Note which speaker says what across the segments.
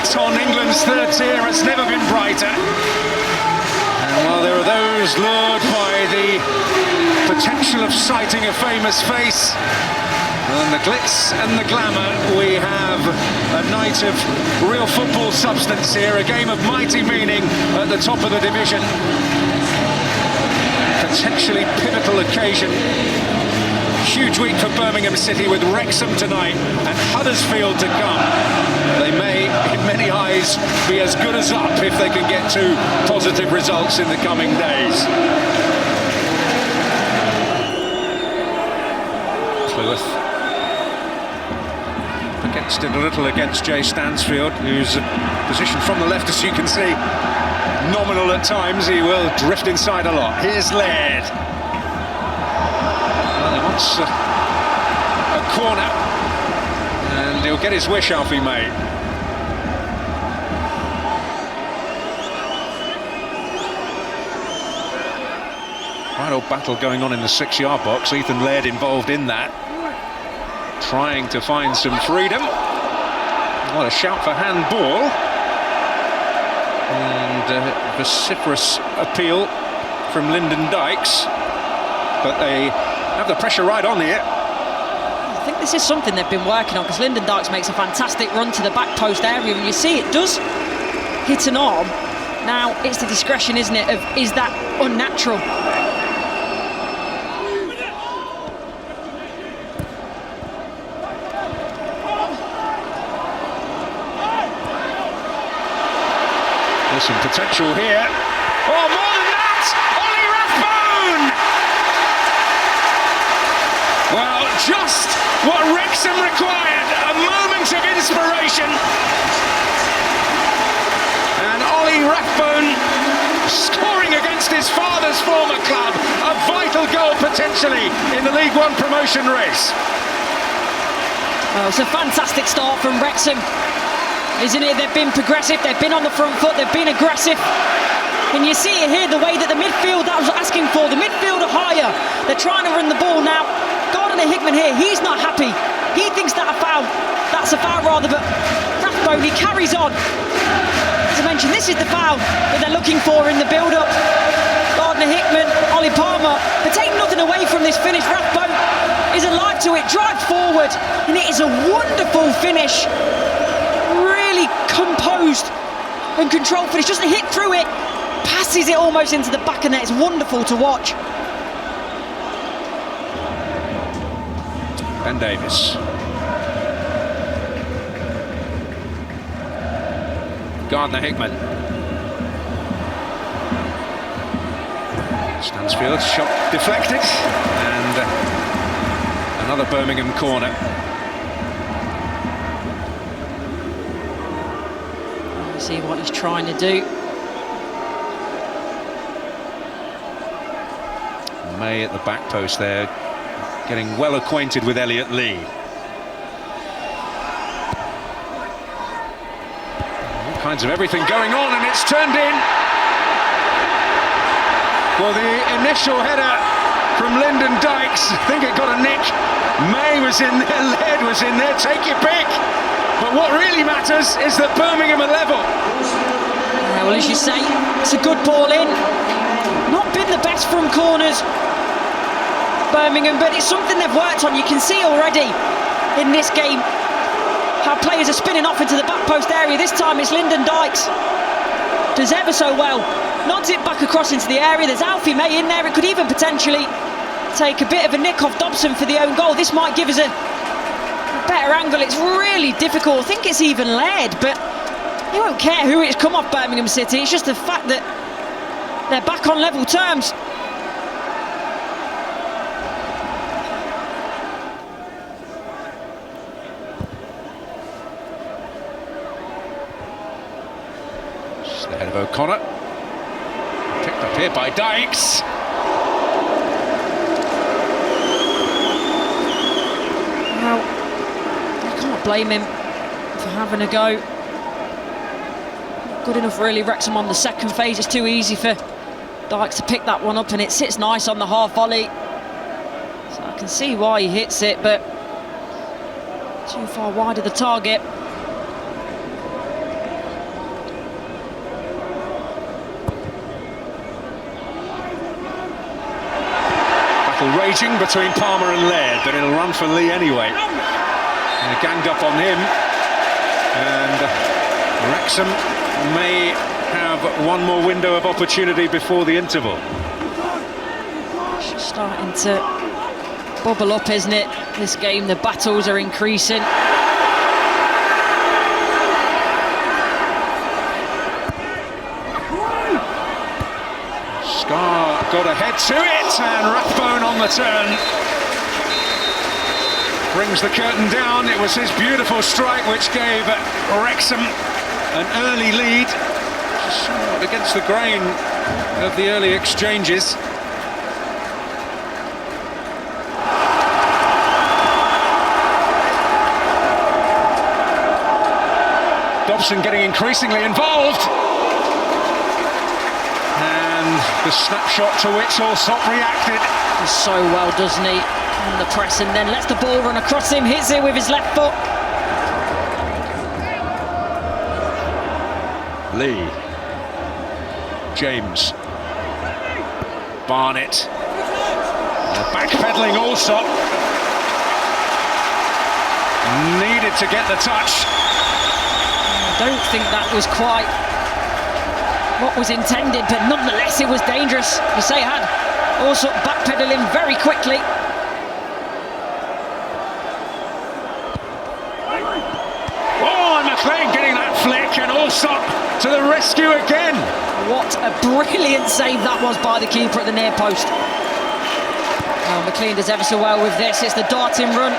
Speaker 1: light on England's third tier has never been brighter. And while there are those lured by the potential of sighting a famous face and the glitz and the glamour, we have a night of real football substance here, a game of mighty meaning at the top of the division. Potentially pivotal occasion. Huge week for Birmingham City with Wrexham tonight and Huddersfield to come. They may, in many eyes, be as good as up if they can get 2 positive results in the coming days. Cleworth against it a little against Jay Stansfield, who's positioned from the left, as you can see. Nominal at times, he will drift inside a lot. Here's Laird. Well, he wants a corner, and he'll get his wish, Alfie May. Right old battle going on in the 6-yard box. Ethan Laird involved in that, trying to find some freedom. What a shout for handball. And a vociferous appeal from Lyndon Dykes, but they have the pressure right on here.
Speaker 2: I think this is something they've been working on, because Lyndon Dykes makes a fantastic run to the back post area, and you see it does hit an arm. Now it's the discretion, isn't it, of is that unnatural?
Speaker 1: There's some potential here. Oh, more than that! Ollie Rathbone! Well, just what Wrexham required, a moment of inspiration. And Ollie Rathbone scoring against his father's former club, a vital goal potentially in the League One promotion race.
Speaker 2: Well, it's a fantastic start from Wrexham, isn't it? They've been progressive, they've been on the front foot, they've been aggressive. And you see it here, the way that the midfield that was asking for, the midfield are higher. They're trying to run the ball now. Gardner Hickman here, he's not happy. He thinks that's a foul rather, but Rathbone, he carries on. As I mentioned, this is the foul that they're looking for in the build-up. Gardner Hickman, Ollie Palmer, but take nothing away from this finish. Rathbone is alive to it, drives forward, and it is a wonderful finish. Really composed and controlled finish, just hit through it, passes it almost into the back of the net. It's wonderful to watch.
Speaker 1: Ben Davies. Gardner Hickman. Stansfield, shot deflected, and another Birmingham corner.
Speaker 2: See what he's trying to do.
Speaker 1: May at the back post there, getting well acquainted with Elliot Lee. All kinds of everything going on, and it's turned in. Well, the initial header from Lyndon Dykes, I think it got a nick. May was in there, Laird was in there, take your pick. But what really matters is that Birmingham are level.
Speaker 2: Yeah, well, as you say, it's a good ball in. Not been the best from corners, Birmingham, but it's something they've worked on. You can see already in this game how players are spinning off into the back post area. This time it's Lyndon Dykes. Does ever so well. Nods it back across into the area. There's Alfie May in there. It could even potentially take a bit of a nick off Dobson for the own goal. This might give us a better angle. It's really difficult. I think it's even Laird, but he won't care who it's come off Birmingham City. It's just the fact that they're back on level terms.
Speaker 1: Just the head of O'Connor, picked up here by Dykes.
Speaker 2: Well, I can't blame him for having a go. Good enough really, Wrexham on the second phase. It's too easy for Dykes to pick that one up, and it sits nice on the half volley. So I can see why he hits it, but too far wide of the target.
Speaker 1: battle raging between Palmer and Laird, but it'll run for Lee anyway. They're ganged up on him, and Wrexham may have one more window of opportunity before the interval.
Speaker 2: It's just starting to bubble up, isn't it? This game, the battles are increasing.
Speaker 1: Scar got ahead to it, and Rathbone on the turn. Brings the curtain down. It was his beautiful strike which gave Wrexham an early lead. Somewhat against the grain of the early exchanges. Dobson getting increasingly involved. And the snapshot to which Allsop reacted.
Speaker 2: Does so well, doesn't he? On the press, and then lets the ball run across him, hits it with his left foot.
Speaker 1: Lee. James. Barnett. Backpedaling Allsop. Needed to get the touch.
Speaker 2: I don't think that was quite what was intended, but nonetheless it was dangerous. You say had Allsop backpedaling very quickly.
Speaker 1: Oh, and McLean getting that flick, and Allsop to the rescue again.
Speaker 2: What a brilliant save that was by the keeper at the near post. Oh, McLean does ever so well with this. It's the darting run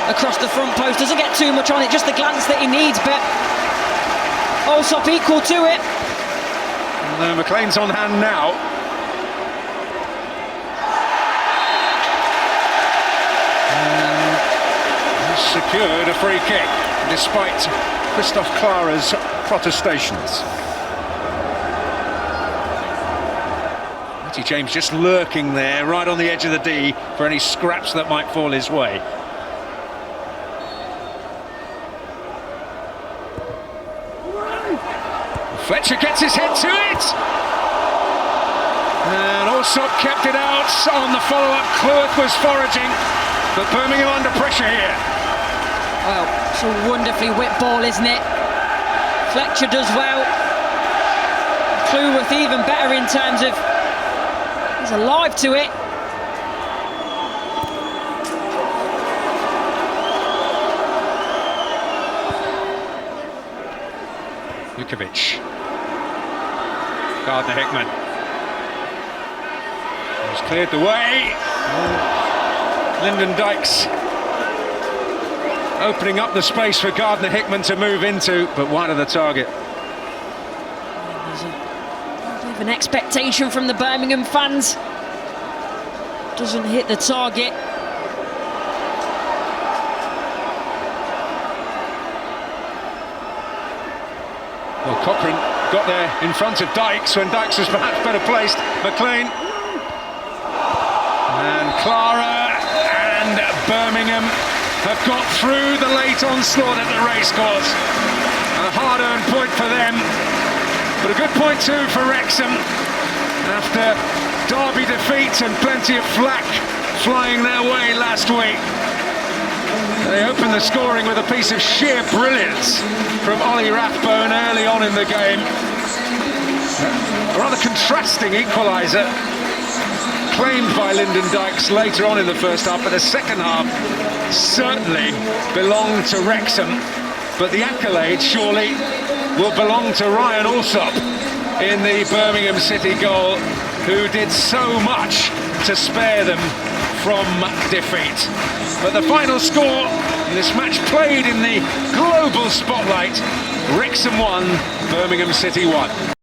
Speaker 2: across the front post. Doesn't get too much on it, just the glance that he needs, but Allsop equal to it.
Speaker 1: And McLean's on hand now. And he's secured a free kick, despite Christophe Clara's protestations. James just lurking there, right on the edge of the D, for any scraps that might fall his way. Fletcher gets his head to it! And Allsop kept it out on the follow-up. Clerk was foraging, but Birmingham under pressure here.
Speaker 2: Well, it's a wonderfully whipped ball, isn't it? Fletcher does well. Cleworth even better in terms of he's alive to it.
Speaker 1: Vukovic. Gardner-Hickman. He's cleared the way. Lyndon Dykes opening up the space for Gardner-Hickman to move into, but wide of the target.
Speaker 2: There's a bit of an expectation from the Birmingham fans. Doesn't hit the target.
Speaker 1: Well, Cochrane got there in front of Dykes when Dykes was perhaps better placed. McLean. And Clara and Birmingham have got through the late onslaught at the racecourse. A hard-earned point for them, but a good point too for Wrexham after derby defeat and plenty of flack flying their way last week. They opened the scoring with a piece of sheer brilliance from Ollie Rathbone early on in the game. A rather contrasting equaliser claimed by Lyndon Dykes later on in the first half, but the second half certainly belonged to Wrexham. But the accolade surely will belong to Ryan Allsop in the Birmingham City goal, who did so much to spare them from defeat. But the final score in this match played in the global spotlight: Wrexham 1, Birmingham City 1.